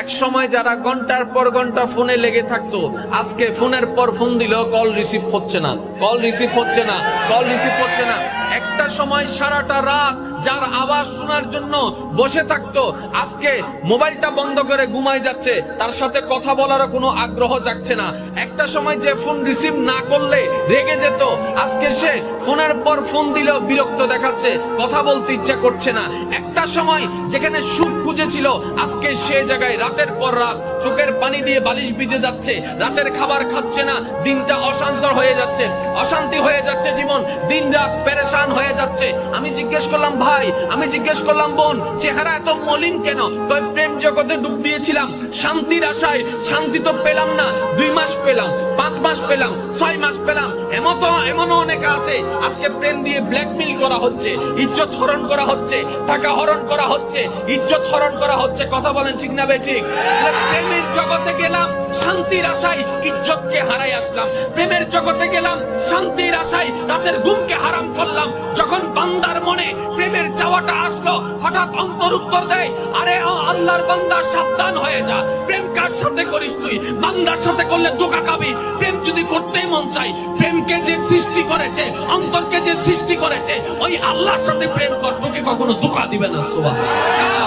এক সময় যারা ঘন্টার পর ঘন্টা ফোনে লেগে থাকতো, আজকে ফোনের পর ফোন দিলেও কল রিসিভ হচ্ছে না, কল রিসিভ হচ্ছে না, কল রিসিভ হচ্ছে না। একটা সময় সারাটা রাত যার আওয়াজ শোনার জন্য বসে থাকতো, আজকে মোবাইলটা বন্ধ করে ঘুমায় যাচ্ছে, তার সাথে কথা বলার কোনো আগ্রহ জাগছে না। একটা সময় যে ফোন রিসিভ না করলে রেগে যেত, আজকে সে ফোনের পর ফোন দিলেও বিরক্ত দেখাচ্ছে, কথা বলতে ইচ্ছা করছে না। একটা সময় যেখানে সুখ খুঁজেছিল, আজকে সে জায়গায় রাতের পর রাত চোখের পানি দিয়ে বালিশ ভিজে যাচ্ছে, রাতের খাবার খাচ্ছে না, দিনটা অশান্ত হয়ে যাচ্ছে, অশান্তি হয়ে যাচ্ছে জীবন, দিন রাত পেরেশান হয়ে যাচ্ছে। আমি জিজ্ঞেস করলাম ভাই, আমি জিজ্ঞেস করলাম বোন, চেহারা এত মলিন কেন? তাই প্রেম জগতে ডুব দিয়েছিলাম শান্তির আশায়, শান্তি তো পেলাম না। 2 মাস পেলাম, 5 মাস পেলাম, 6 মাস পেলাম, এমনও অনেক আছে আজকে প্রেম দিয়ে ব্ল্যাকমেইল করা হচ্ছে, ইজ্জত হরণ করা হচ্ছে, টাকা হরণ করা হচ্ছে, ইজ্জত হরণ করা হচ্ছে। কথা বলেন ঠিক না বেঠিক? প্রেমের জগতে গেলাম শান্তির আশায়, ইজ্জতকে হারাই আসলাম। প্রেমের জগতে গেলাম শান্তির আশায়, রাতের ঘুমকে হারাম করলাম। যখন বান্দার মনে প্রেমের চাওয়াটা আসলো, হঠাৎ অন্তর উত্তর দেয়, আরে আল্লাহর বান্দা সাবধান হয়ে যা, প্রেম কার সাথে করিস তুই? বান্দার সাথে করলে ধোঁকা খাবি। প্রেম যদি করতেই মন চাই, প্রেমকে যে সৃষ্টি করেছে, অন্তরকে যে সৃষ্টি করেছে, ওই আল্লাহর সাথে প্রেম কর, তোকে কখনো ধোঁকা দিবে না। সুবহানাল্লাহ।